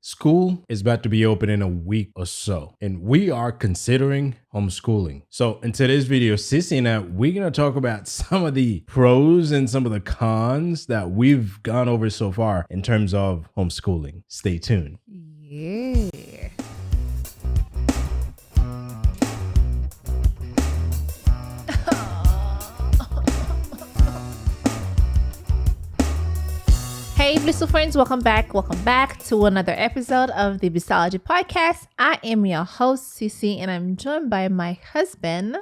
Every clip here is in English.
School is about to be open in a week or so, and we are considering homeschooling. So in today's video, Cece and I, we're going to talk about some of the pros and some of the cons that we've gone over so far in terms of homeschooling. Stay tuned. Yeah. Hey, Blissful friends, welcome back to another episode of the Blissology podcast. I am your host, Cece, and I'm joined by my husband.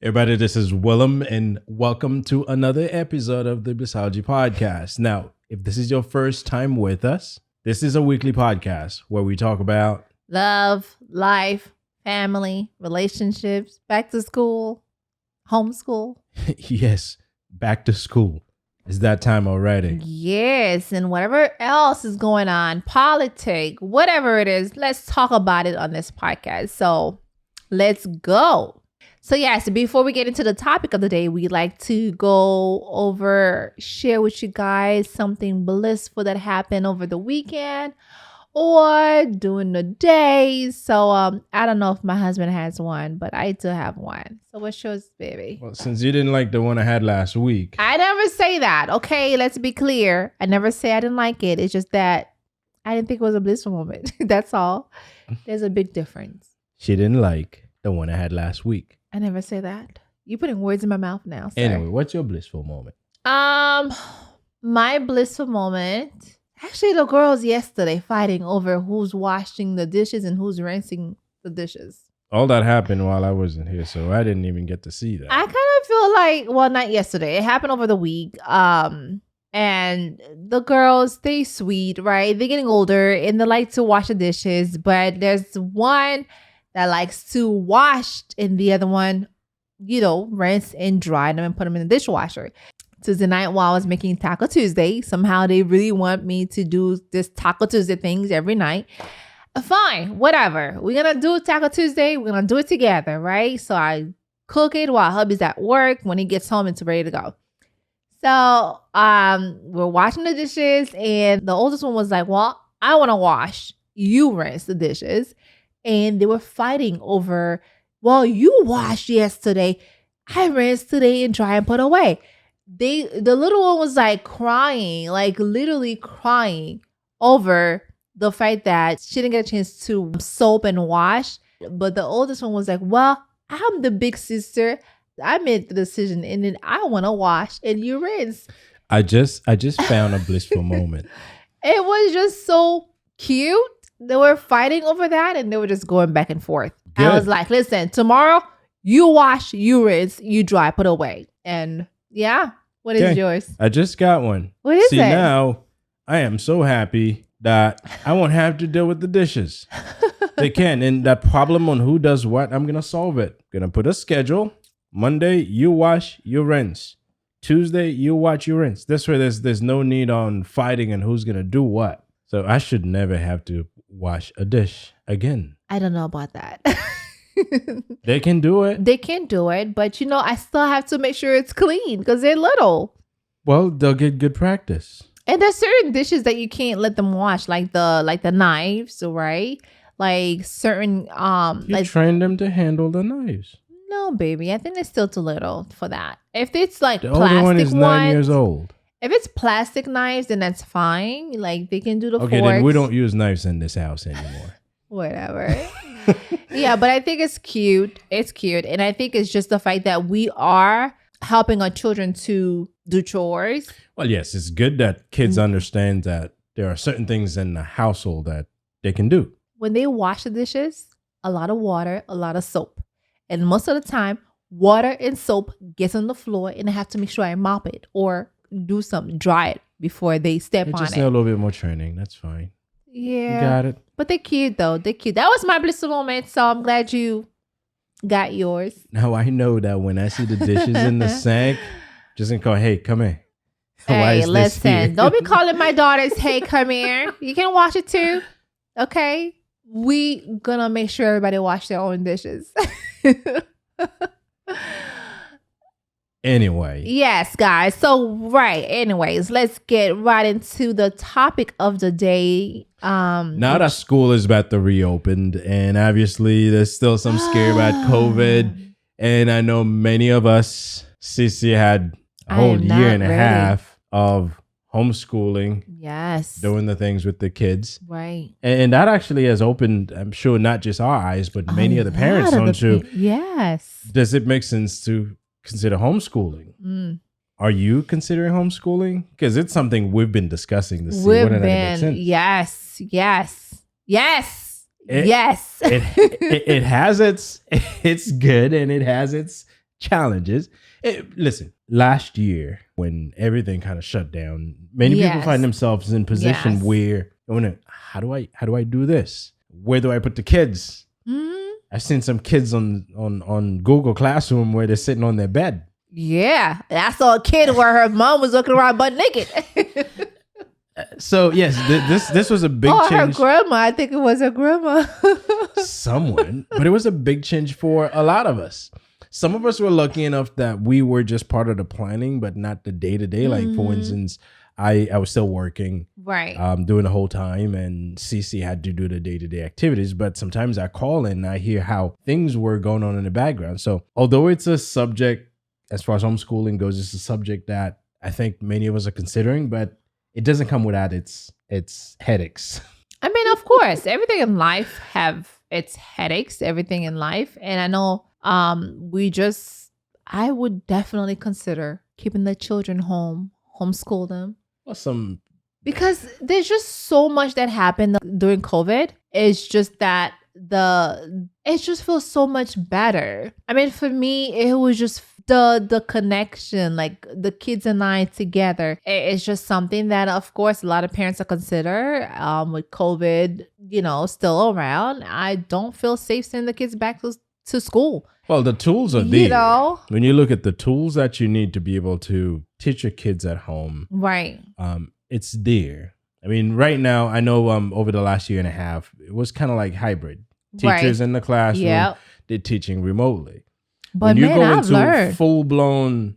Everybody, this is Willem, and welcome to another episode of the Blissology podcast. Now, if this is your first time with us, this is a weekly podcast where we talk about Love, life, family, relationships, back to school, homeschool. yes, back to school. It's that time already. Yes, and whatever else is going on, politics, whatever it is, let's talk about it on this podcast. So let's go. So yes, before we get into the topic of the day, we like to share with you guys something blissful that happened over the weekend or during the day. So I don't know if my husband has one, but I do have one. So what's yours, baby? Well, since you didn't like the one I had last week. I never say that. Okay, let's be clear. I never say I didn't like it. It's just that I didn't think it was a blissful moment. That's all. There's a big difference. She didn't like the one I had last week. I never say that. You're putting words in my mouth now, sir. Anyway, what's your blissful moment? My blissful moment. Actually, the girls yesterday fighting over who's washing the dishes and who's rinsing the dishes. All that happened while I wasn't here, so I didn't even get to see that. I kind of feel like, well, not yesterday. It happened over the week. And the girls, they sweet, right? They're getting older and they like to wash the dishes, but there's one that likes to wash and the other one, rinse and dry them and put them in the dishwasher. Tuesday night while I was making Taco Tuesday, somehow they really want me to do this Taco Tuesday things every night. Fine, whatever. We're going to do Taco Tuesday. We're going to do it together, right? So I cook it while hubby's at work. When he gets home, it's ready to go. So we're washing the dishes and the oldest one was like, well, I want to wash. You rinse the dishes. And they were fighting over, well, you washed yesterday. I rinsed today and dry and put away. The little one was like crying, like literally crying over the fact that she didn't get a chance to soap and wash. But the oldest one was like, well, I'm the big sister. I made the decision and then I want to wash and you rinse. I just found a blissful moment. It was just so cute. They were fighting over that and they were just going back and forth. Good. I was like, listen, tomorrow you wash, you rinse, you dry, put away. And yeah. What is yours? I just got one. What is it? See, now I am so happy that I won't have to deal with the dishes. They can. And that problem on who does what, I'm going to solve it. Going to put a schedule. Monday, you wash, you rinse. Tuesday, you wash, you rinse. This way, there's no need on fighting and who's going to do what. So I should never have to wash a dish again. I don't know about that. They can do it. They can do it, but I still have to make sure it's clean because they're little. Well, they'll get good practice. And there's certain dishes that you can't let them wash, like the knives, right? Like certain You train them to handle the knives. No, baby, I think they're still too little for that. If it's like the plastic older one is 9 years old. If it's plastic knives, then that's fine. Like they can do the forks. Okay, then we don't use knives in this house anymore. Whatever. Yeah, but I think it's cute. It's cute. And I think it's just the fact that we are helping our children to do chores. Well, yes, it's good that kids understand that there are certain things in the household that they can do. When they wash the dishes, a lot of water, a lot of soap. And most of the time, water and soap gets on the floor and I have to make sure I mop it or do something, dry it before they step on it. Just a little bit more training. That's fine. Yeah. You got it. But they're cute, though. They're cute. That was my blissful moment, so I'm glad you got yours. Now, I know that when I see the dishes in the sink, just going to call, hey, come here. Hey, listen. Don't be calling my daughters, hey, come here. You can wash it too. Okay? We gonna make sure everybody wash their own dishes. Anyway, Yes, guys. So, right. Anyways, let's get right into the topic of the day. now that school is about to reopen, and obviously there's still some scare about COVID, and I know many of us, Cece had a I whole am year not and a ready. half of homeschooling, Yes. doing the things with the kids. Right. And that actually has opened, I'm sure, not just our eyes, but many of the parents lot of don't too. Yes. Does it make sense to consider homeschooling? Mm. Are you considering homeschooling? Because it's something we've been discussing to see We've whether or not it makes been, sense. yes. It- Yes. It has it's good and it has its challenges. Listen, last year when everything kind of shut down, many people Yes. find themselves in position Yes. where how do I do this? Where do I put the kids? Mhm. I've seen some kids on Google Classroom where they're sitting on their bed. Yeah. I saw a kid where her mom was looking around butt naked. So yes, this was a big Her change. grandma. I think it was her grandma. Someone, but it was a big change for a lot of us. Some of us were lucky enough that we were just part of the planning, but not the day to day. Like for Mhm. instance, I was still working Right. doing the whole time, and Cece had to do the day to day activities. But sometimes I call in and I hear how things were going on in the background. So although it's a subject, as far as homeschooling goes, it's a subject that I think many of us are considering, but it doesn't come without its headaches. I mean, of course, everything in life have its headaches, everything in life. And I know I would definitely consider keeping the children home, homeschool them. Well, some Because there's just so much that happened during COVID. It's just that it just feels so much better. I mean, for me, it was just the connection, like the kids and I together. It's just something that, of course, a lot of parents are consider with COVID, still around. I don't feel safe sending the kids back to school. Well, the tools are there. You When you look at the tools that you need to be able to teach your kids at home, right. it's there. I mean, right now, I know over the last year and a half, it was kind of like hybrid. Teachers in the classroom, Yep. they're teaching remotely. But when you man, go I've into learned. full-blown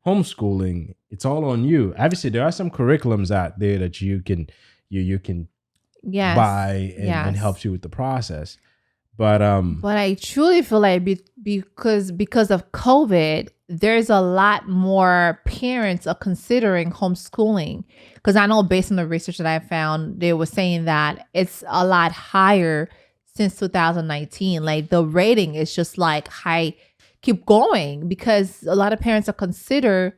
homeschooling, it's all on you. Obviously, there are some curriculums out there that you can Yes. buy and Yes. helps you with the process. But But I truly feel like because of COVID, there's a lot more parents are considering homeschooling. Because I know based on the research that I found, they were saying that it's a lot higher since 2019. Like the rating is just like high, keep going, because a lot of parents are consider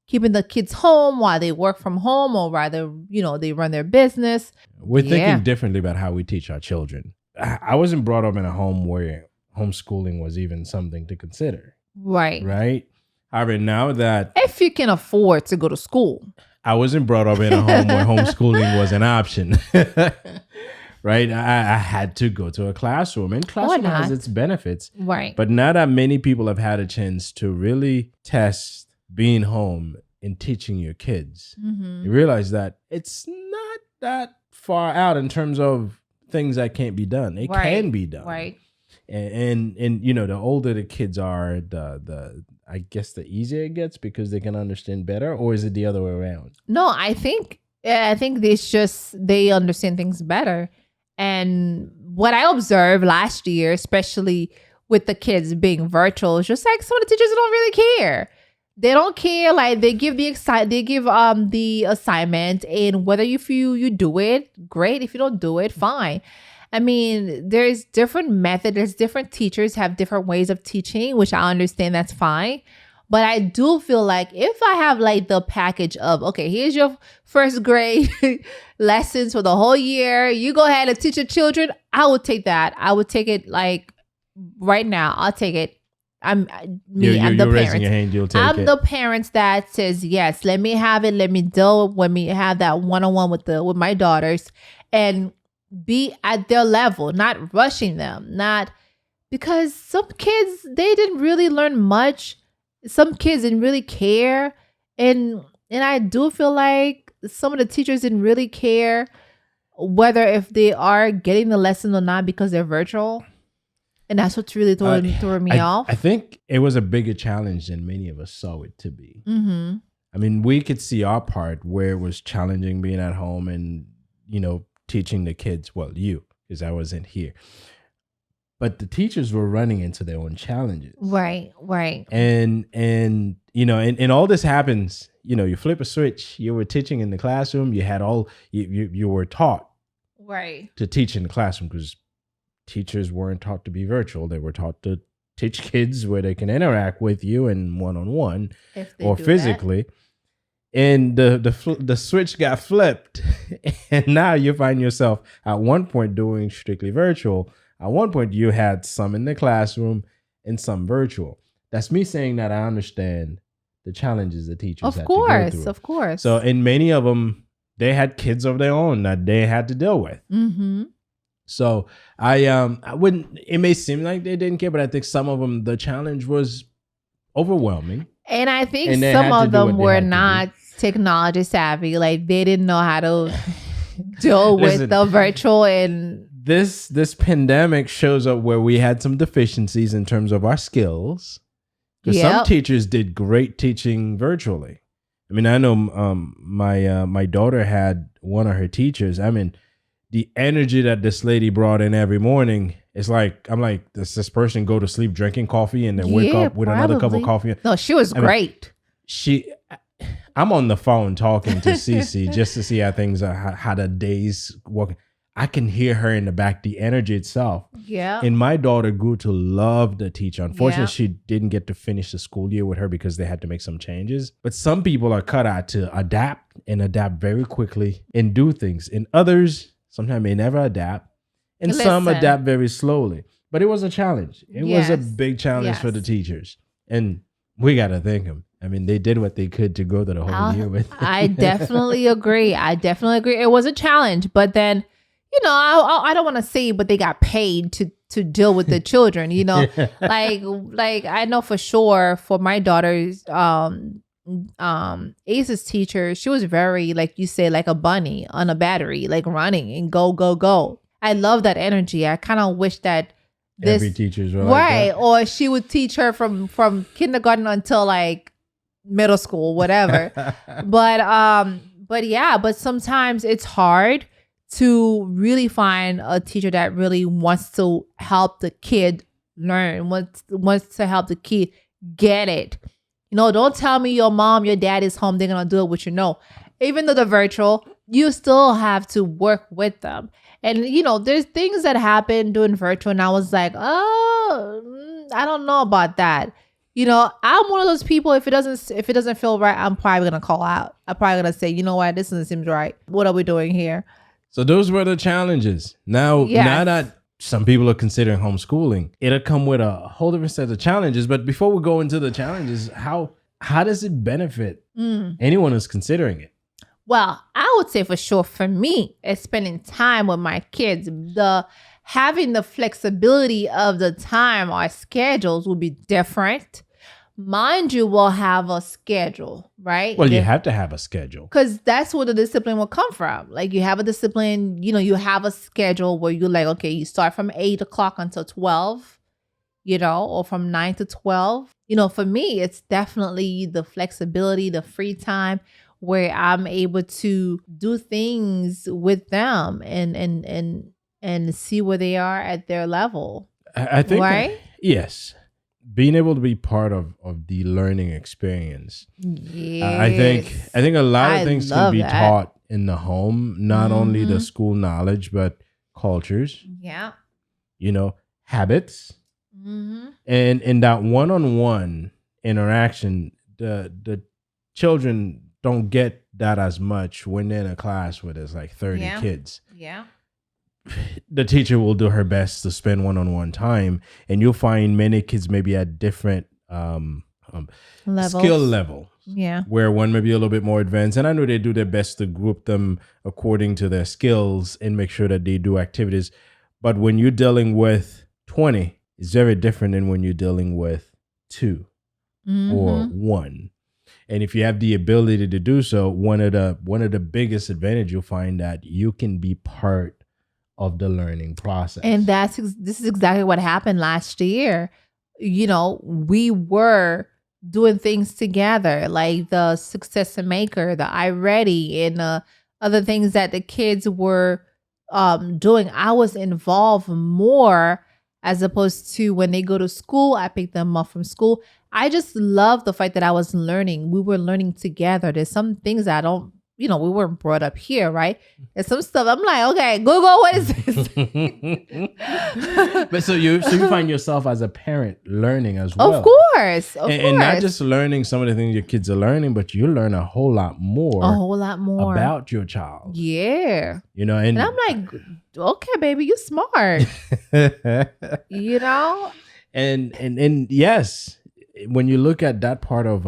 keeping the kids home while they work from home, or rather, they run their business. we're Yeah. thinking differently about how we teach our children. I wasn't brought up in a home where homeschooling was even something to consider, right? However, now that If you can afford to go to school. I wasn't brought up in a home where homeschooling was an option, right? I had to go to a classroom, and classroom has not? its benefits. Right. But now that many people have had a chance to really test being home and teaching your kids, Mhm. you realize that it's not that far out in terms of things that can't be done. It can be done. Right. And the older the kids are, the I guess the easier it gets because they can understand better, or is it the other way around? No, I think they understand things better. And what I observed last year, especially with the kids being virtual, is just like some of the teachers don't really care. They don't care. Like they give the assignment, and whether if you do it, great. If you don't do it, fine. I mean, there's different methods. There's different teachers have different ways of teaching, which I understand. That's fine. But I do feel like if I have like the package of, okay, here's your first grade lessons for the whole year, you go ahead and teach your children, I would take that. I would take it like right now. I'll take it. I'm the You're raising parent. your hand, you'll take I'm it. the parents that says, yes, let me have it. Let me have that one-on-one with my daughters and be at their level, not rushing them, not because some kids, they didn't really learn much. Some kids didn't really care. And I do feel like some of the teachers didn't really care whether if they are getting the lesson or not because they're virtual. And that's what's really throwing me off. I think it was a bigger challenge than many of us saw it to be. Mm-hmm. I mean, we could see our part where it was challenging being at home and, teaching the kids, well, because I wasn't here. But the teachers were running into their own challenges. Right. And all this happens, you flip a switch, you were teaching in the classroom, you were taught to teach in the classroom because teachers weren't taught to be virtual. They were taught to teach kids where they can interact with you and one-on-one or physically. That. And the switch got flipped. And now you find yourself at one point doing strictly virtual. At one point you had some in the classroom and some virtual. That's me saying that I understand the challenges the teachers had to go through. Of course. So in many of them, they had kids of their own that they had to deal with. Mm-hmm. So I wouldn't, it may seem like they didn't care, but I think some of them, the challenge was overwhelming. And I think some of them were not technology savvy. Like they didn't know how to deal with the virtual. And this pandemic shows up where we had some deficiencies in terms of our skills. Because some teachers did great teaching virtually. I mean, I know my daughter had one of her teachers. I mean, the energy that this lady brought in every morning, it's like, I'm like, does this person go to sleep drinking coffee and then wake up with another cup of coffee? No, she was great. I'm on the phone talking to Cece just to see how things are, how the days work. I can hear her in the back, the energy itself. Yeah. And my daughter grew to love the teacher. Unfortunately, she didn't get to finish the school year with her because they had to make some changes. But some people are cut out to adapt very quickly and do things. And others sometimes may never adapt. And some adapt very slowly. But it was a challenge. It was a big challenge for the teachers. And we got to thank them. I mean, they did what they could to go through the whole year with. I definitely agree. It was a challenge. But then, I don't want to say, but they got paid to deal with the children, like I know for sure for my daughter's Ace's teacher, she was very, like you say, like a bunny on a battery, like running and go. I love that energy. I kind of wish that every teacher's right, or she would teach her from kindergarten until like middle school, whatever. but sometimes it's hard to really find a teacher that really wants to help the kid learn, wants to help the kid get it. Don't tell me your mom, your dad is home, they're going to do it with you. Even though they're virtual, you still have to work with them. And, there's things that happen doing virtual and I was like, oh, I don't know about that. I'm one of those people, if it doesn't feel right, I'm probably going to call out. I'm probably going to say, you know what, this doesn't seem right. What are we doing here? So those were the challenges. Now that some people are considering homeschooling, it'll come with a whole different set of challenges. But before we go into the challenges, how does it benefit anyone who's considering it? Well, I would say for sure for me, it's spending time with my kids. Having the flexibility of the time, our schedules will be different. Mind you, we'll have a schedule, right? Well, you have to have a schedule. Because that's where the discipline will come from. Like you have a discipline, you have a schedule where you're like, okay, you start from 8 o'clock until 12, or from 9 to 12. For me, it's definitely the flexibility, the free time where I'm able to do things with them and see where they are at their level. I think, right? Yes. Being able to be part of the learning experience. Yes. I think a lot of things can be taught in the home, not only the school knowledge, but cultures. Yeah. Habits. Mm-hmm. And in that one-on-one interaction, the children don't get that as much when they're in a class where there's like 30 kids. Yeah. The teacher will do her best to spend one-on-one time, and you'll find many kids maybe at different skill level. Yeah. Where one may be a little bit more advanced. And I know they do their best to group them according to their skills and make sure that they do activities. But when you're dealing with 20, it's very different than when you're dealing with 2 or 1. And if you have the ability to do so, one of the biggest advantage you'll find that you can be part of the learning process. And this is exactly what happened last year. We were doing things together, like the Success Maker, the iReady, and other things that the kids were doing. I was involved more as opposed to when they go to school, I pick them up from school. I just love the fact that I was learning. We were learning together. There's some things I don't, we weren't brought up here, right? There's some stuff I'm like, okay, Google, what is this? But so you find yourself as a parent learning as well. Of course. And not just learning some of the things your kids are learning, but you learn a whole lot more about your child. Yeah. And I'm like, okay, baby, you smart. And yes, when you look at that part of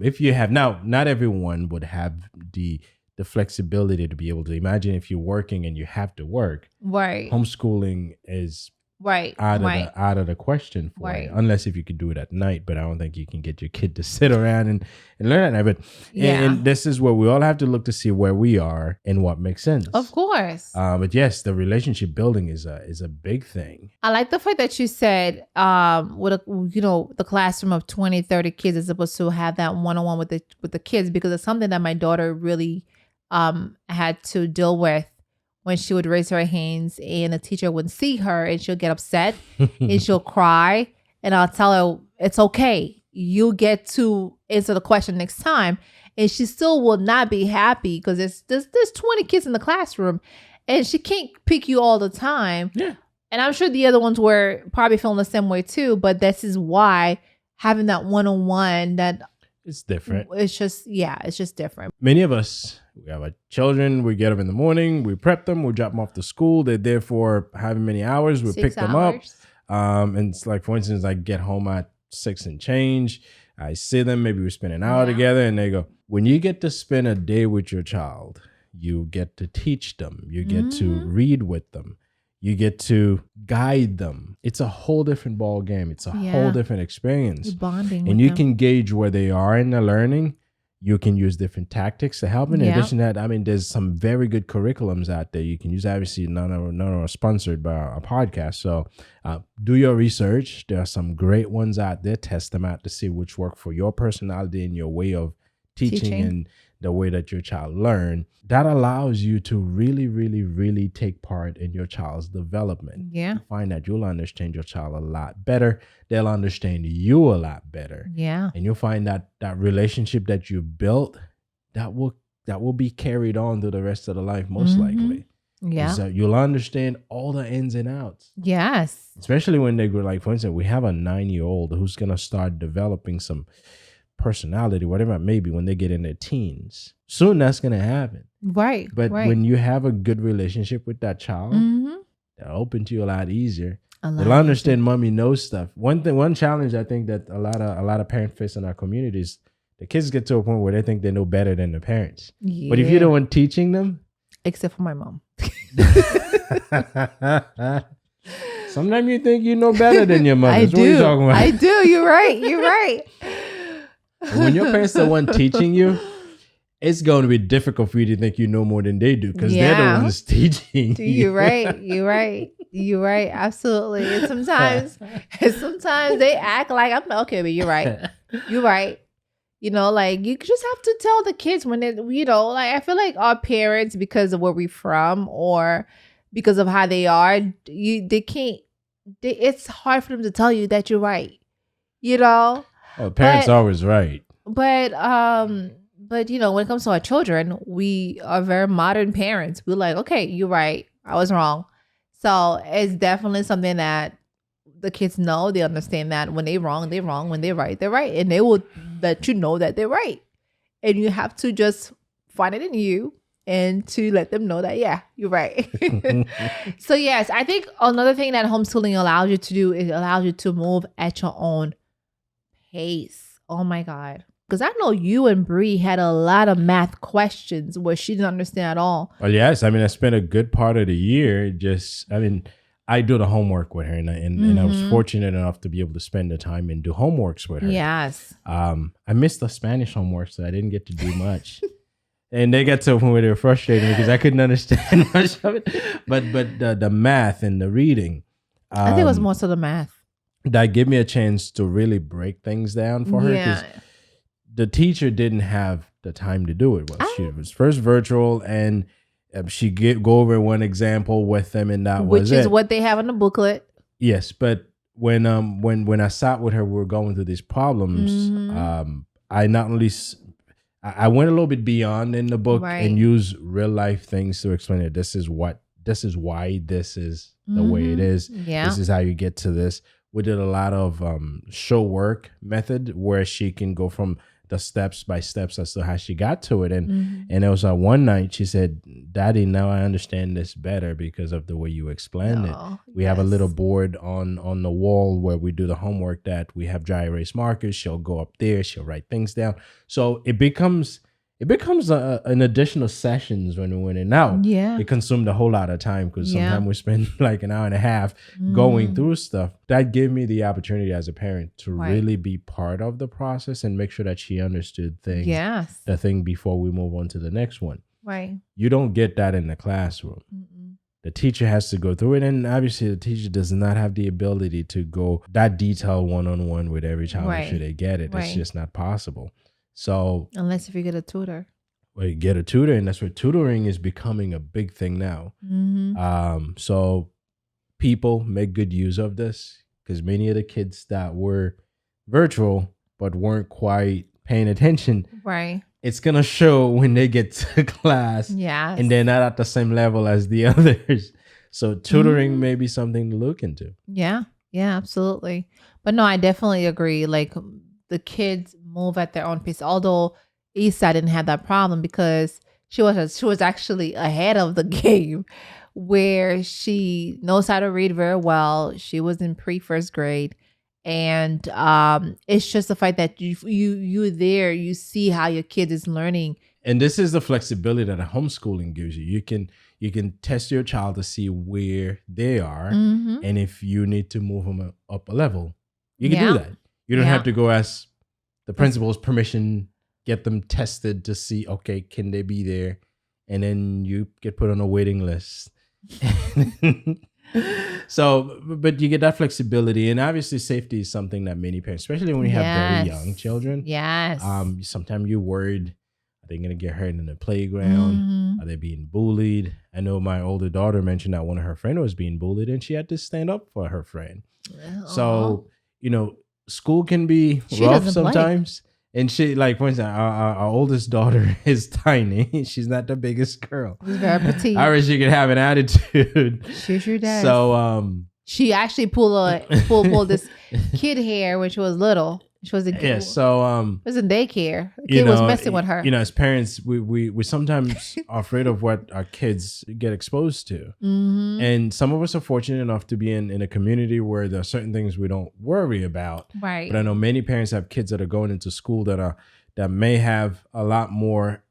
if you have now, not everyone would have the flexibility to be able to imagine if you're working and you have to work. Right. Homeschooling is out of the question for you, unless if you could do it at night. But I don't think you can get your kid to sit around and learn at night. But and this is where we all have to look to see where we are and what makes sense. Of course. But yes, the relationship building is a big thing. I like the fact that you said with the classroom of 20, 30 kids is supposed to have that one-on-one with the kids, because it's something that my daughter really had to deal with. When she would raise her hands and the teacher would see her and she'll get upset and she'll cry, and I'll tell her, it's okay. You get to answer the question next time. And she still will not be happy because there's 20 kids in the classroom and she can't pick you all the time. Yeah. And I'm sure the other ones were probably feeling the same way too, but this is why having that one-on-one, that it's different. It's just different. Many of us, we have our children, we get them in the morning, we prep them, we drop them off to school. They're there for however many hours, we pick them up. And it's like, for instance, I get home at 6 and change. I see them, maybe we spend an hour together, and they go, when you get to spend a day with your child, you get to teach them, you get to read with them, you get to guide them. It's a whole different ball game. It's a whole different experience. You're bonding and you can gauge where they are in the learning. You can use different tactics to help. In addition to that, I mean, there's some very good curriculums out there you can use. Obviously, none are sponsored by our podcast. So do your research. There are some great ones out there. Test them out to see which work for your personality and your way of teaching. And the way that your child learn. That allows you to really, really, really take part in your child's development. Yeah. You find that you'll understand your child a lot better. They'll understand you a lot better. Yeah. And you'll find that relationship that you built, that will be carried on through the rest of the life, most likely. Yeah. So you'll understand all the ins and outs. Yes. Especially when they grow, like, for instance, we have a 9-year-old who's going to start developing some personality, whatever it may be, when they get in their teens. Soon that's going to happen. Right. But when you have a good relationship with that child, they'll open to you a lot easier. They'll understand mommy knows stuff. One challenge I think that a lot of parents face in our communities, the kids get to a point where they think they know better than the parents. Yeah. But if you're the one teaching them, except for my mom. Sometimes you think you know better than your mother. What are you talking about? I do. You're right. When your parents are the one teaching you, it's going to be difficult for you to think you know more than they do, because they're the ones teaching you. You're right. Absolutely. And sometimes they act like I'm okay, but you're right. Like, you just have to tell the kids when they, like, I feel like our parents, because of where we're from or because of how they are, it's hard for them to tell you that you're right. Parents are always right. But when it comes to our children, we are very modern parents. We're like, okay, you're right. I was wrong. So it's definitely something that the kids know. They understand that when they're wrong, they're wrong. When they're right, they're right. And they will let you know that they're right. And you have to just find it in you and to let them know that, yeah, you're right. So yes, I think another thing that homeschooling allows you to do is it allows you to move at your own pace. Oh my God. Because I know you and Bree had a lot of math questions where she didn't understand at all. Well, yes. I mean, I spent a good part of the year I do the homework with her, and I was fortunate enough to be able to spend the time and do homeworks with her. Yes. I missed the Spanish homework, so I didn't get to do much. And they got to a point where they were frustrated because I couldn't understand much of it. But the math and the reading, I think it was most of the math. that gave me a chance to really break things down for her, because the teacher didn't have the time to do it. Well, she was first virtual, and she go over one example with them, and that was it. Which is what they have in the booklet. Yes, but when I sat with her, we were going through these problems. I not only I went a little bit beyond in the book and used real life things to explain it. This is why this is the way it is. Yeah. This is how you get to this. We did a lot of show work method where she can go from the steps by steps as to how she got to it. And it was one night she said, "Daddy, now I understand this better because of the way you explained it. We have a little board on the wall where we do the homework that we have dry erase markers. She'll go up there, she'll write things down. So it becomes an additional sessions when we went in. Now, it consumed a whole lot of time because sometimes we spend like an hour and a half going through stuff. That gave me the opportunity as a parent to really be part of the process and make sure that she understood things, the thing before we move on to the next one. Right. You don't get that in the classroom. The teacher has to go through it. And obviously the teacher does not have the ability to go that detailed one-on-one with every child. Make sure they get it. It's just not possible. So unless if you get a tutor. Well, you get a tutor, and that's where tutoring is becoming a big thing now. So people make good use of this, because many of the kids that were virtual but weren't quite paying attention, it's gonna show when they get to class, and they're not at the same level as the others. So tutoring may be something to look into. Yeah, absolutely. But no, I definitely agree. Like, the kids move at their own pace. Although Issa didn't have that problem because she was actually ahead of the game, where she knows how to read very well. She was in pre-first grade, and it's just the fact that you see how your kid is learning. And this is the flexibility that homeschooling gives you. You can test your child to see where they are, and if you need to move them up a level, you can do that. You don't have to go ask the principal's permission, get them tested to see, okay, can they be there? And then you get put on a waiting list. So, but you get that flexibility. And obviously safety is something that many parents, especially when you have very young children. Sometimes you're worried, are they going to get hurt in the playground? Are they being bullied? I know my older daughter mentioned that one of her friends was being bullied and she had to stand up for her friend. So, school can be rough sometimes. And she, like, for instance, our oldest daughter is tiny. She's not the biggest girl. She's very petite. I wish she could have an attitude. She sure does. So, she actually pulled this kid hair when she was little. She was in was in daycare. The kid was messing with her. As parents, we sometimes are afraid of what our kids get exposed to. And some of us are fortunate enough to be in a community where there are certain things we don't worry about. Right. But I know many parents have kids that are going into school that may have a lot more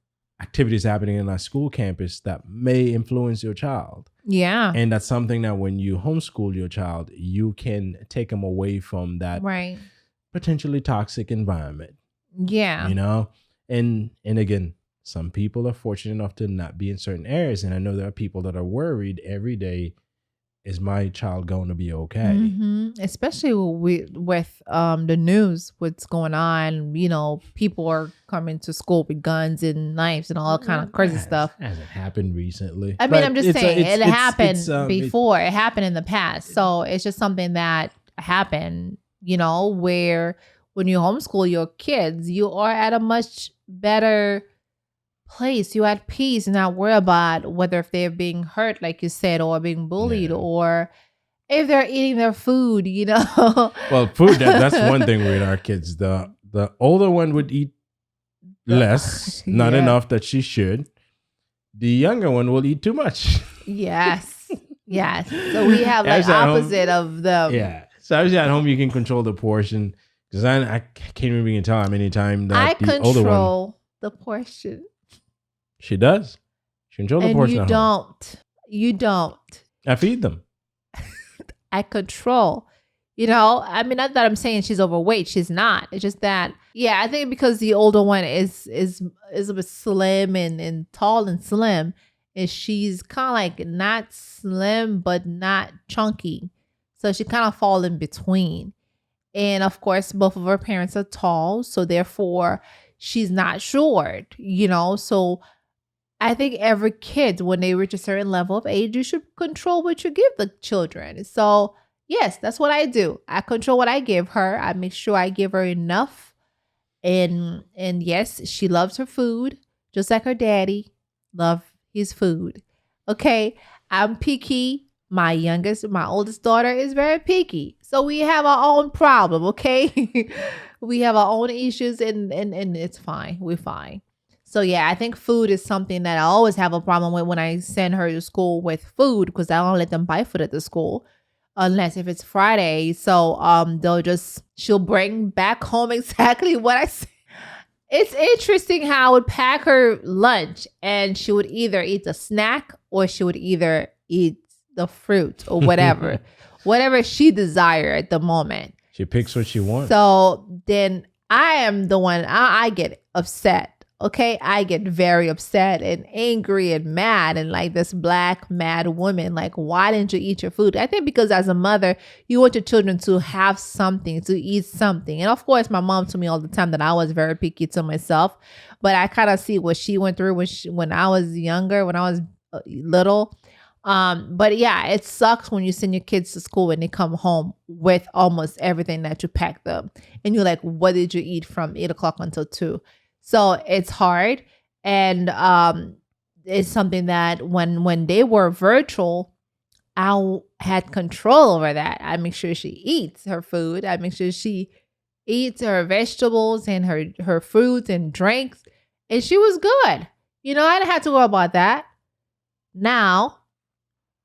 activities happening in our school campus that may influence your child. Yeah. And that's something that when you homeschool your child, you can take them away from that. Right. Potentially toxic environment. Yeah. And again, some people are fortunate enough to not be in certain areas. And I know there are people that are worried every day, is my child going to be okay? Especially with the news, what's going on. People are coming to school with guns and knives and all kind of crazy stuff. Hasn't happened recently. I mean, I'm just saying it happened before. It happened in the past. So it's just something that happened. Where when you homeschool your kids, you are at a much better place. You're at peace and not worry about whether if they're being hurt, like you said, or being bullied, or if they're eating their food, Well, food, that's one thing with our kids. The older one would eat less, not enough that she should. The younger one will eat too much. Yes. So we have like opposite of them. Yeah. So obviously at home you can control the portion, because I can't even tell how many times that the older one. I control the portion. She does. She controls the portion. You don't. I feed them. I control. I mean, not that I'm saying she's overweight. She's not. It's just that, yeah, I think because the older one is a bit slim and tall and slim, and she's kind of like not slim but not chunky, so she kind of fall in between. And of course, both of her parents are tall, so therefore she's not short. So I think every kid, when they reach a certain level of age, you should control what you give the children. So, yes, that's what I do. I control what I give her. I make sure I give her enough. And yes, she loves her food, just like her daddy love his food. Okay, I'm picky. My oldest daughter is very picky. So we have our own problem, okay? We have our own issues and it's fine. We're fine. So yeah, I think food is something that I always have a problem with when I send her to school with food, because I don't let them buy food at the school unless if it's Friday. So she'll bring back home exactly what I said. It's interesting how I would pack her lunch and she would either eat the snack or she would either eat the fruit or whatever, whatever she desired at the moment. She picks what she wants. So then I am the one, I get upset. Okay, I get very upset and angry and mad and like this black mad woman. Like, why didn't you eat your food? I think because as a mother, you want your children to have something, to eat something. And of course, my mom told me all the time that I was very picky to myself. But I kind of see what she went through when I was younger, when I was little. But yeah, it sucks when you send your kids to school and they come home with almost everything that you packed them. And you're like, what did you eat from 8 o'clock until 2? So it's hard. And it's something that when they were virtual, I had control over that. I make sure she eats her food. I make sure she eats her vegetables and her fruits and drinks. And she was good. I didn't have to worry about that. Now,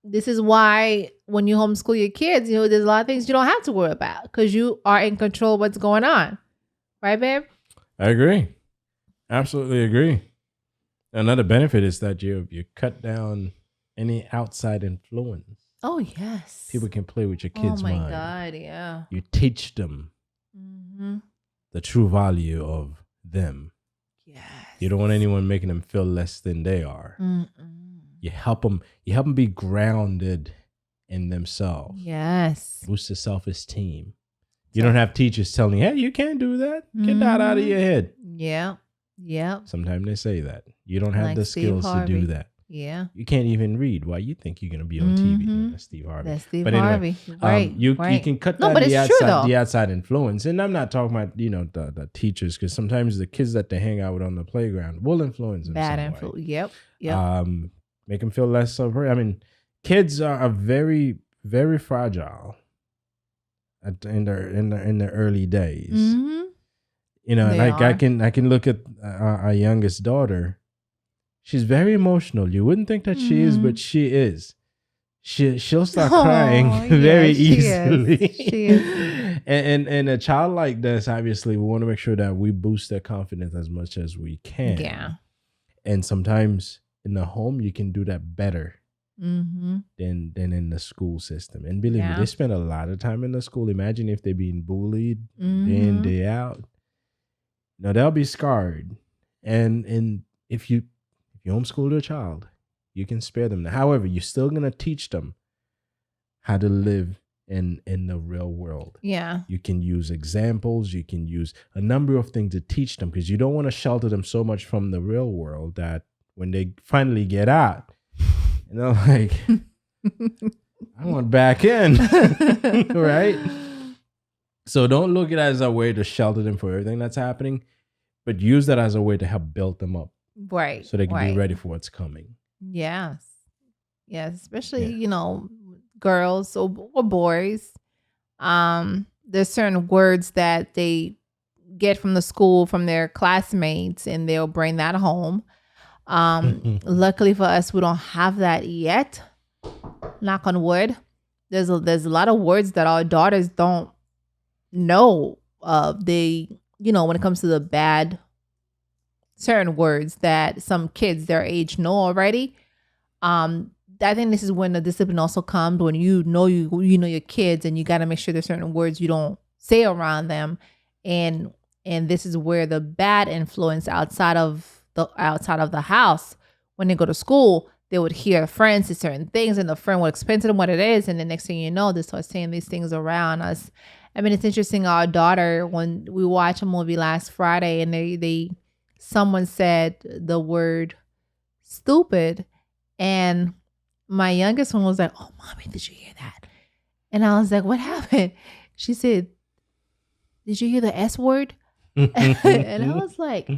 this is why when you homeschool your kids, there's a lot of things you don't have to worry about because you are in control of what's going on. Right, babe? I agree. Absolutely agree. Another benefit is that you cut down any outside influence. Oh, yes. People can play with your kids' mind. Oh, my God, yeah. You teach them the true value of them. Yes. You don't want anyone making them feel less than they are. You help them be grounded in themselves. Yes. Boost their self-esteem. You don't have teachers telling you, hey, you can't do that. Get that out of your head. Yeah. Yeah. Sometimes they say that. You don't have the skills to do that. Yeah. You can't even read. Why you think you're going to be on TV? No, that's Steve Harvey. That's Steve Harvey. Right. You can cut down the outside influence. And I'm not talking about, the teachers, because sometimes the kids that they hang out with on the playground will influence them. Bad influence. Yep. Make them feel less of her. I mean, kids are very, very fragile in their early days. Mm-hmm. I can look at our youngest daughter. She's very emotional. You wouldn't think that she is, but she is. She'll start crying very easily. She is. And a child like this, obviously, we want to make sure that we boost their confidence as much as we can. Yeah. And sometimes in the home, you can do that better than in the school system. And believe me, they spend a lot of time in the school. Imagine if they're being bullied day in, day out. Now they'll be scarred. And if you homeschool your child, you can spare them. However, you're still gonna teach them how to live in the real world. Yeah. You can use examples, you can use a number of things to teach them, because you don't want to shelter them so much from the real world that when they finally get out, they're like, I want back in. Right? So don't look at it as a way to shelter them for everything that's happening, but use that as a way to help build them up. Right. So they can be ready for what's coming. Yes. Yes. Especially, girls or boys. There's certain words that they get from the school, from their classmates, and they'll bring that home. Luckily for us, we don't have that yet. Knock on wood. There's a lot of words that our daughters don't know. When it comes to the bad, certain words that some kids their age know already. I think this is when the discipline also comes, when you know your kids, and you got to make sure there's certain words you don't say around them, and this is where the bad influence outside of the house, when they go to school, they would hear friends say certain things, and the friend would explain to them what it is, and the next thing you know, they start saying these things around us. I mean, it's interesting. Our daughter, when we watched a movie last Friday, and someone said the word stupid, and my youngest one was like, "Oh, mommy, did you hear that?" And I was like, "What happened?" She said, "Did you hear the S word?" And I was like,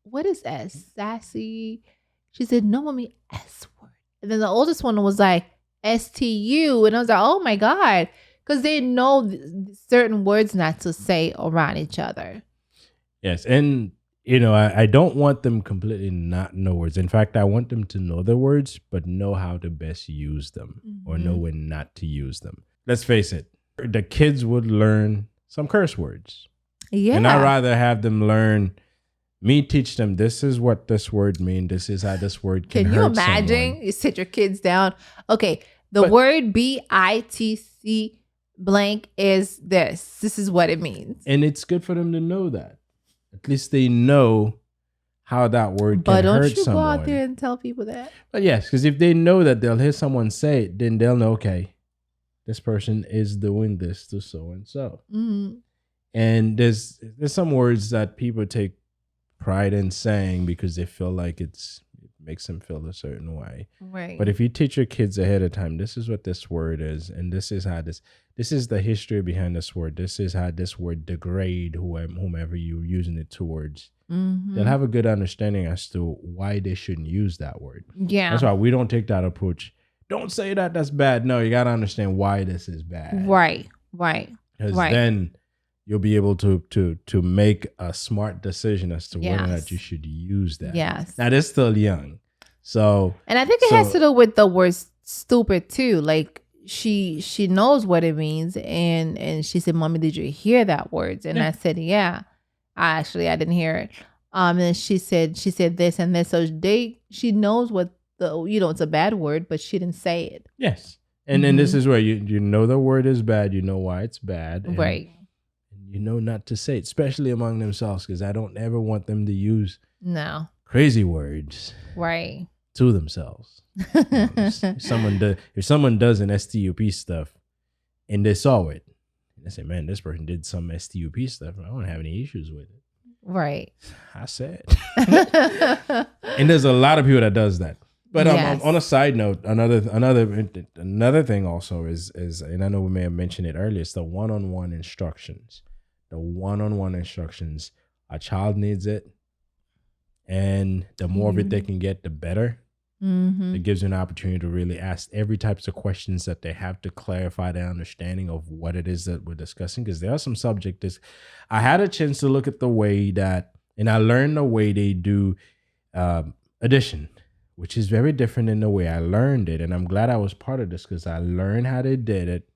"What is S? Sassy?" She said, "No, mommy, S word." And then the oldest one was like, STU. And I was like, oh my God. Because they know certain words not to say around each other. Yes. And, I don't want them completely not know words. In fact, I want them to know the words, but know how to best use them or know when not to use them. Let's face it. The kids would learn some curse words. Yeah. And I'd rather have them teach them, this is what this word means. This is how this word can hurt someone. Can you imagine? You sit your kids down. Okay, word BITC blank is this. This is what it means. And it's good for them to know that. At least they know how that word can hurt someone. But don't you go out there and tell people that? But yes, because if they know that they'll hear someone say it, then they'll know, okay, this person is doing this to so-and-so. Mm-hmm. And there's some words that people take pride in saying because they feel like it makes them feel a certain way. Right. But if you teach your kids ahead of time, this is what this word is, and this is how this is the history behind this word. This is how this word degrade whomever you're using it towards. Mm-hmm. They'll have a good understanding as to why they shouldn't use that word. Yeah. That's why we don't take that approach. Don't say that that's bad. No, you got to understand why this is bad. Right. Because then you'll be able to make a smart decision as to whether or not you should use that. Yes. Now, they're still young. So, and I think it has to do with the word stupid too. Like she knows what it means, and she said, "Mommy, did you hear that word?" And I said, "Yeah." I didn't hear it. And she said this and this. So she knows what it's a bad word, but she didn't say it. Yes. And then this is where you know the word is bad. You know why it's bad. Right. You know not to say it, especially among themselves, because I don't ever want them to use crazy words to themselves. If someone does an STUP stuff and they saw it, and they say, man, this person did some STUP stuff, I don't have any issues with it. Right. I said. And there's a lot of people that does that. But on a side note, another thing also is, and I know we may have mentioned it earlier, it's the one-on-one instructions. The one-on-one instructions. A child needs it, and the more of it they can get, the better. Mm-hmm. It gives you an opportunity to really ask every types of questions that they have to clarify their understanding of what it is that we're discussing. Because there are some subjects. I had a chance to look at the way that, and I learned the way they do addition, which is very different than the way I learned it. And I'm glad I was part of this because I learned how they did it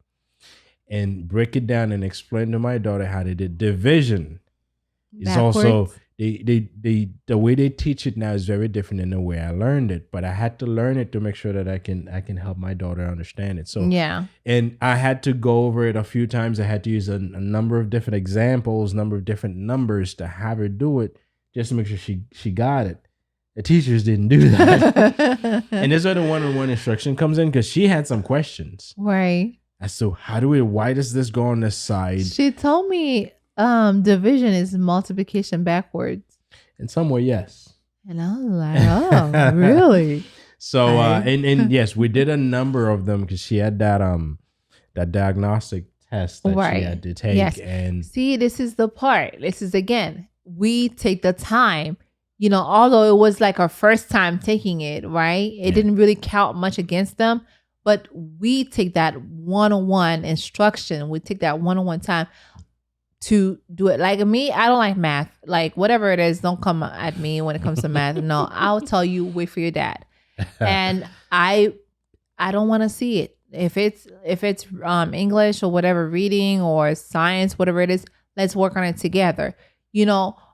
and break it down and explain to my daughter how they did division. It's also the way they teach it now is very different than the way I learned it. But I had to learn it to make sure that I can help my daughter understand it. So and I had to go over it a few times. I had to use a number of different examples, number of different numbers to have her do it just to make sure she got it. The teachers didn't do that. And this is where the one-on-one instruction comes in because she had some questions. Right. As to why does this go on this side? She told me division is multiplication backwards. In some way, yes. And I was like, oh, really? So, and yes, we did a number of them because she had that diagnostic test that she had to take. Yes. And see, this is the part. This is, again, we take the time. Although it was like our first time taking it, right? It didn't really count much against them. But we take that one-on-one instruction. We take that one-on-one time to do it. Like me, I don't like math. Like whatever it is, don't come at me when it comes to math. No, I'll tell you, wait for your dad. And I don't want to see it. If it's English or whatever, reading or science, whatever it is, let's work on it together.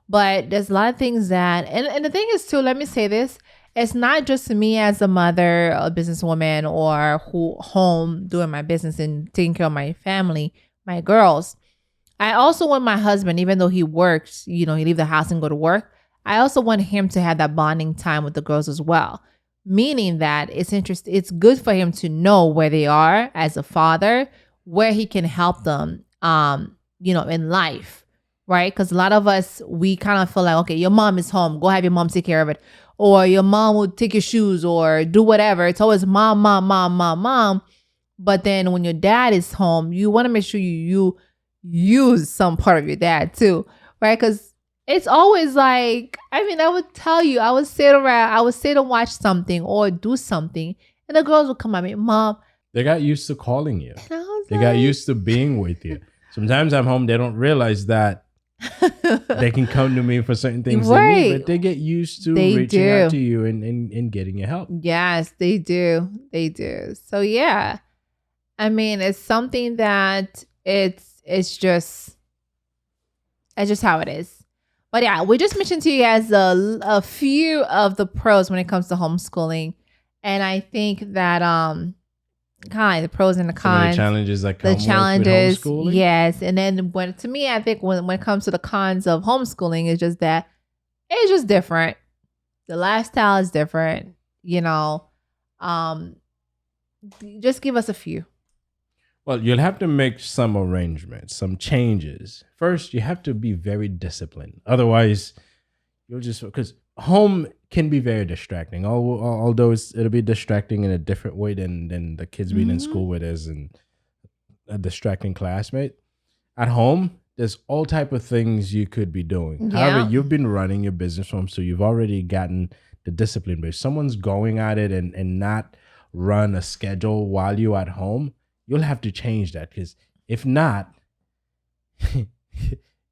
But there's a lot of things that, and the thing is too, let me say this, it's not just me as a mother, a businesswoman, or who home doing my business and taking care of my family, my girls. I also want my husband, even though he works, he leave the house and go to work. I also want him to have that bonding time with the girls as well. Meaning that it's good for him to know where they are as a father, where he can help them, in life, right? Because a lot of us, we kind of feel like, okay, your mom is home, go have your mom take care of it, or your mom will take your shoes or do whatever. It's always mom, mom, mom, mom, mom. But then when your dad is home, you want to make sure you use some part of your dad too, right? Because it's always like, I would tell you, I would sit and watch something or do something, and the girls would come at me, Mom. They got used to calling you. They like, got used to being with you. Sometimes I'm home, they don't realize that they can come to me for certain things they need, but they get used to reaching out to you and getting your help. Yes, they do. They do. So yeah, it's something that it's just how it is. But yeah, we just mentioned to you guys a few of the pros when it comes to homeschooling, and I think that kind of the pros and the cons, some of the challenges that come with homeschooling. Yes, and then to me, I think when it comes to the cons of homeschooling, it's just that it's just different. The lifestyle is different. Just give us a few. Well, you'll have to make some arrangements, some changes. First, you have to be very disciplined. Otherwise, because home can be very distracting. Although it'll be distracting in a different way than the kids being in school with us and a distracting classmate. At home, there's all type of things you could be doing. Yeah. However, you've been running your business from, so you've already gotten the discipline. But if someone's going at it and not run a schedule while you're at home, you'll have to change that, because if not,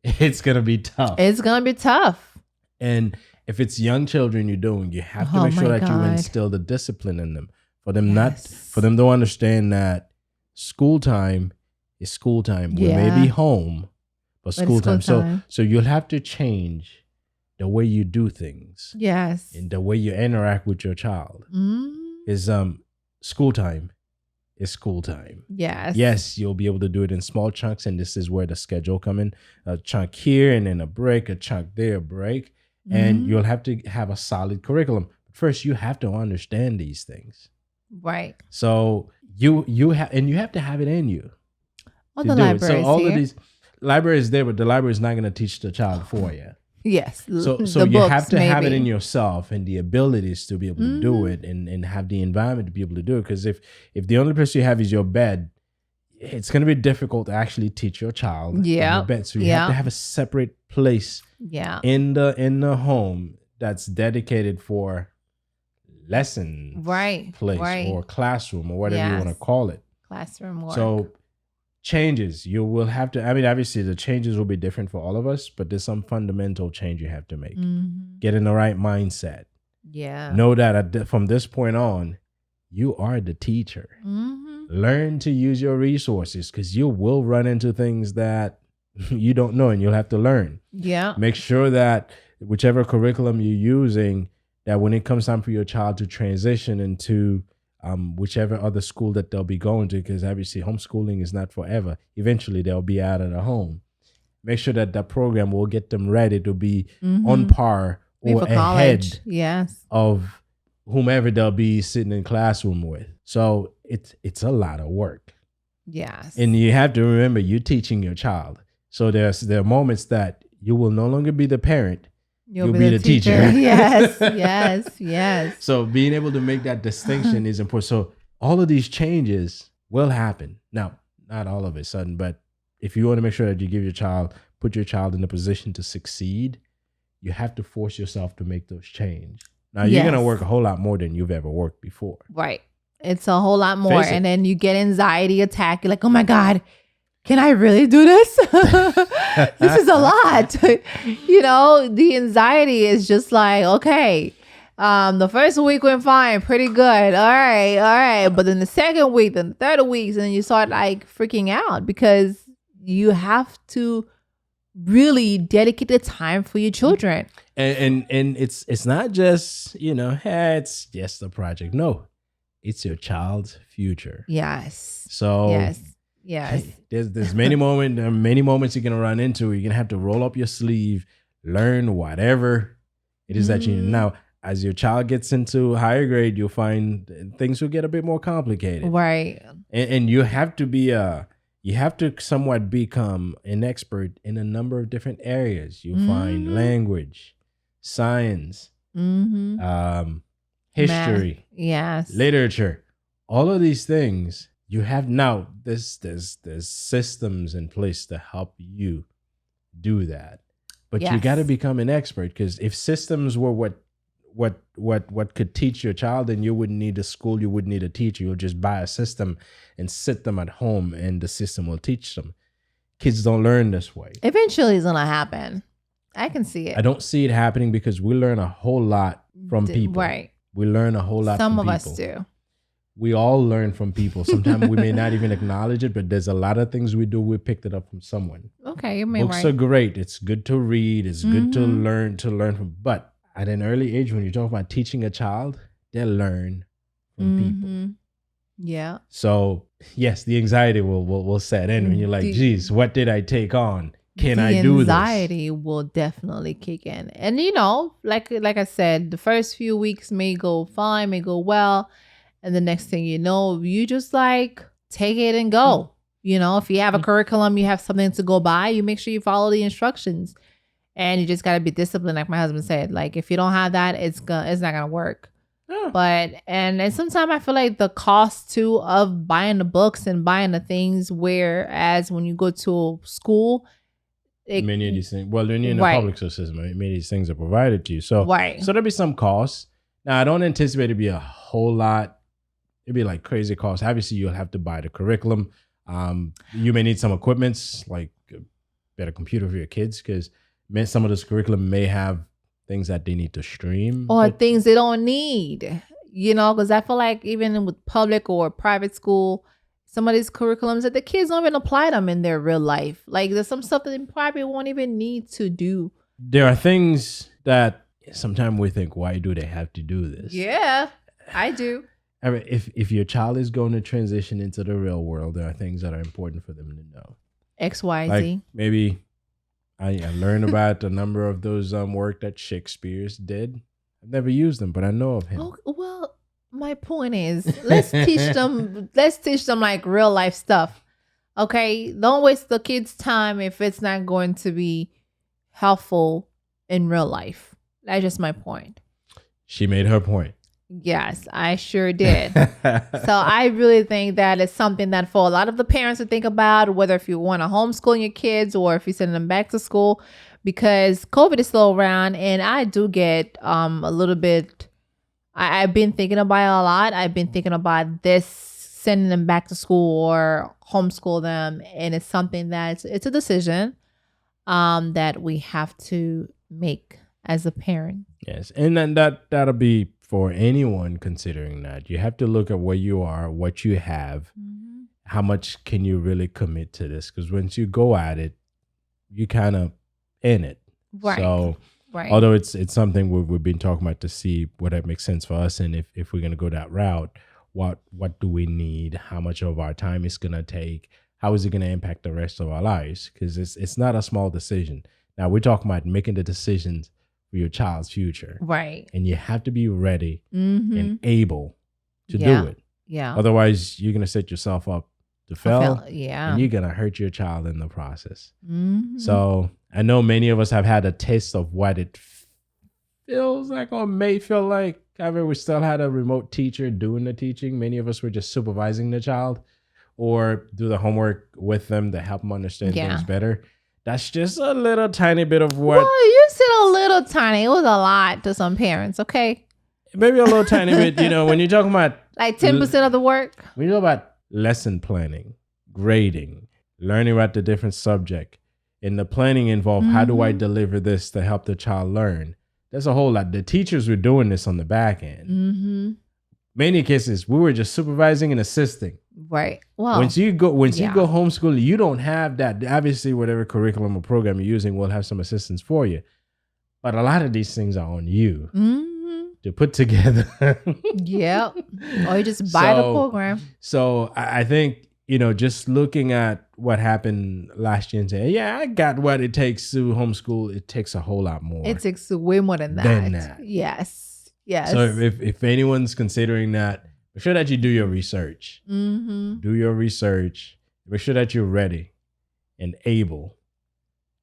it's going to be tough. It's going to be tough. And if it's young children you're doing, you have to make sure that you instill the discipline in them. For them to understand that school time is school time. We may be home, but school time. So you'll have to change the way you do things. Yes. And the way you interact with your child. Is school time is school time. Yes. Yes, you'll be able to do it in small chunks, and this is where the schedule come in. A chunk here and then a break, a chunk there, a break. And you'll have to have a solid curriculum. First, you have to understand these things. Right. So you have to have it in you. All the libraries. So all of these libraries there, but the library is not going to teach the child for you. Yes. So you have to have it in yourself and the abilities to be able to do it and have the environment to be able to do it. Because if the only place you have is your bed, it's going to be difficult to actually teach your child in your bed. So you have to have a separate place in the home that's dedicated for lesson place or classroom or whatever you want to call it. Classroom work. So changes, you will have to, obviously the changes will be different for all of us, but there's some fundamental change you have to make. Get in the right mindset. Yeah. Know that from this point on, you are the teacher. Learn to use your resources, because you will run into things that you don't know and you'll have to learn. Yeah. Make sure that whichever curriculum you're using, that when it comes time for your child to transition into whichever other school that they'll be going to, because obviously homeschooling is not forever. Eventually they'll be out of the home. Make sure that program will get them ready to be on par or ahead of whomever they'll be sitting in classroom with. So it's a lot of work. Yes. And you have to remember, you're teaching your child. So there are moments that you will no longer be the parent. You'll be the teacher. Yes. So being able to make that distinction is important. So all of these changes will happen. Now, not all of a sudden, but if you want to make sure that you put your child in a position to succeed, you have to force yourself to make those changes. Now, you're going to work a whole lot more than you've ever worked before. Right. It's a whole lot more. And then you get anxiety attack. You're like, oh my God, can I really do this? This is a lot. The anxiety is just like, okay, the first week went fine, pretty good. All right. But then the second week, then the third week, and then you start like freaking out because you have to really dedicated time for your children. And it's not just, hey, it's just a project. No, it's your child's future. Yes. So Yes. there's many moments you're gonna run into. You're gonna have to roll up your sleeve, learn whatever it is that you need. Now, as your child gets into higher grade, you'll find things will get a bit more complicated. Right. And you have to be you have to somewhat become an expert in a number of different areas. You'll find language, science, history, yes, literature, all of these things. You have now there's systems in place to help you do that. But you got to become an expert, because if systems were what could teach your child, then you wouldn't need a school, you wouldn't need a teacher. You'll just buy a system and sit them at home, and the system will teach them. Kids don't learn this way. Eventually it's gonna happen. I can see it. I don't see it happening because we learn a whole lot from people. Right. We learn a whole lot from people. Some of us do. We all learn from people. Sometimes we may not even acknowledge it, but there's a lot of things we do, we picked it up from someone. Okay, you mean Books are great. It's good to read. It's good to learn from. But at an early age, when you talk about teaching a child, they learn from people. Yeah. So yes, the anxiety will set in when you're like, geez, what did I take on? Can I do this? The anxiety will definitely kick in. And like I said, the first few weeks may go fine, may go well. And the next thing you know, you just like take it and go. If you have a curriculum, you have something to go by, you make sure you follow the instructions. And you just got to be disciplined. Like my husband said, like if you don't have that, it's not going to work. Yeah. But, and sometimes I feel like the cost too of buying the books and buying the things, whereas when you go to school, many of these things, well, when you're in the public school system, many of these things are provided to you. So, so there'll be some costs. Now, I don't anticipate it to be a whole lot. It'd be like crazy costs. Obviously, you'll have to buy the curriculum. You may need some equipments, like a better computer for your kids, because some of this curriculum may have things that they need to stream. Or things they don't need, because I feel like even with public or private school, some of these curriculums that the kids don't even apply them in their real life. Like there's some stuff that they probably won't even need to do. There are things that sometimes we think, why do they have to do this? Yeah, I do. I mean, if your child is going to transition into the real world, there are things that are important for them to know. X, Y, Z. Like maybe I learned about a number of those work that Shakespeare's did. I've never used them, but I know of him. Oh, well, my point is, let's teach them. Let's teach them like real life stuff. Okay, don't waste the kids' time if it's not going to be helpful in real life. That's just my point. She made her point. Yes, I sure did. So I really think that it's something that for a lot of the parents to think about, whether if you want to homeschool your kids or if you send them back to school, because COVID is still around. And I do get a little bit, I've been thinking about it a lot. I've been thinking about this, sending them back to school or homeschool them. And it's something that it's a decision that we have to make as a parent. Yes. And then that'll be for anyone considering that. You have to look at where you are, what you have, how much can you really commit to this? Because once you go at it, you kind of in it. Right. So, although it's something we've been talking about to see what that makes sense for us, and if we're going to go that route, what do we need? How much of our time is going to take? How is it going to impact the rest of our lives? Because it's not a small decision. Now, we're talking about making the decisions for your child's future. Right. And you have to be ready and able to do it. Yeah. Otherwise, you're going to set yourself up to fail. Yeah. And you're going to hurt your child in the process. So I know many of us have had a taste of what it feels like or may feel like. However, we still had a remote teacher doing the teaching. Many of us were just supervising the child or do the homework with them to help them understand things better. That's just a little tiny bit of what. Well, you said a little tiny. It was a lot to some parents, okay? Maybe a little tiny bit, when you're talking about. Like 10% of the work? When you talk about lesson planning, grading, learning about the different subject, and the planning involved, how do I deliver this to help the child learn? There's a whole lot. The teachers were doing this on the back end. Many cases, we were just supervising and assisting. Right. Well, Once you go yeah. homeschool, you don't have that. Obviously, whatever curriculum or program you're using will have some assistance for you. But a lot of these things are on you to put together. Yep. Or you just buy the program. So I think, just looking at what happened last year and saying, yeah, I got what it takes to homeschool. It takes a whole lot more. It takes way more than that. Yes. Yes. So if anyone's considering that, make sure that you do your research. Do your research. Make sure that you're ready and able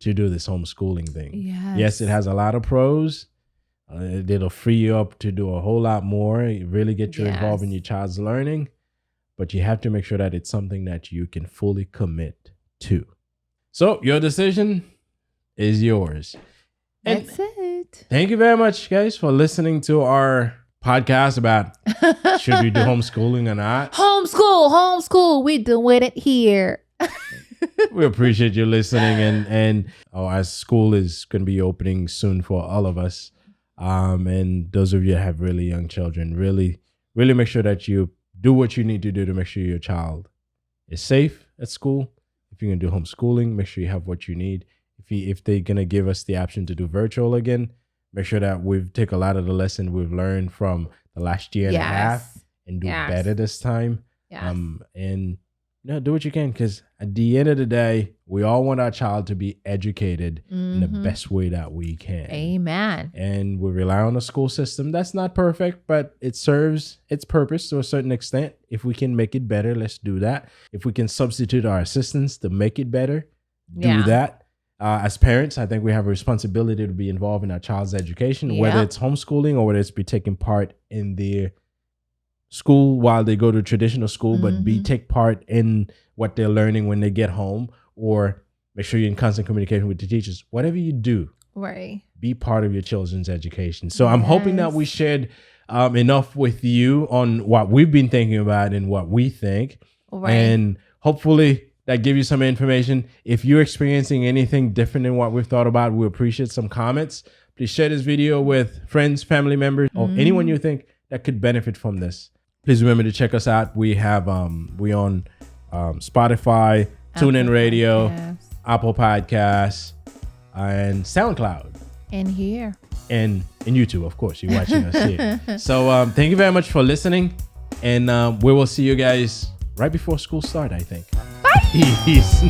to do this homeschooling thing. Yes, it has a lot of pros. It'll free you up to do a whole lot more. Really get you involved in your child's learning. But you have to make sure that it's something that you can fully commit to. So your decision is yours. That's it. Thank you very much, guys, for listening to our podcast about should we do homeschooling or not. Homeschool. We doing it here. We appreciate you listening, and as school is going to be opening soon for all of us, and those of you that have really young children, really make sure that you do what you need to do to make sure your child is safe at school. If you're going to do homeschooling, make sure you have what you need. If they're going to give us the option to do virtual again, make sure that we've take a lot of the lesson we've learned from the last year and a half and do better this time. And do what you can, because at the end of the day, we all want our child to be educated in the best way that we can. Amen. And we rely on a school system that's not perfect, but it serves its purpose to a certain extent. If we can make it better, let's do that. If we can substitute our assistance to make it better, do that. As parents, I think we have a responsibility to be involved in our child's education, whether it's homeschooling or whether it's be taking part in their school while they go to traditional school, but take part in what they're learning when they get home, or make sure you're in constant communication with the teachers. Whatever you do, be part of your children's education. So I'm hoping that we shared enough with you on what we've been thinking about and what we think. And hopefully that give you some information. If you're experiencing anything different than what we've thought about, we appreciate some comments. Please share this video with friends, family members, or anyone you think that could benefit from this. Please remember to check us out. We have we on Spotify, TuneIn Radio, Apple Podcasts, and SoundCloud. And here. And YouTube, of course. You're watching us here. So thank you very much for listening. And we will see you guys right before school start, I think. Bye. Peace.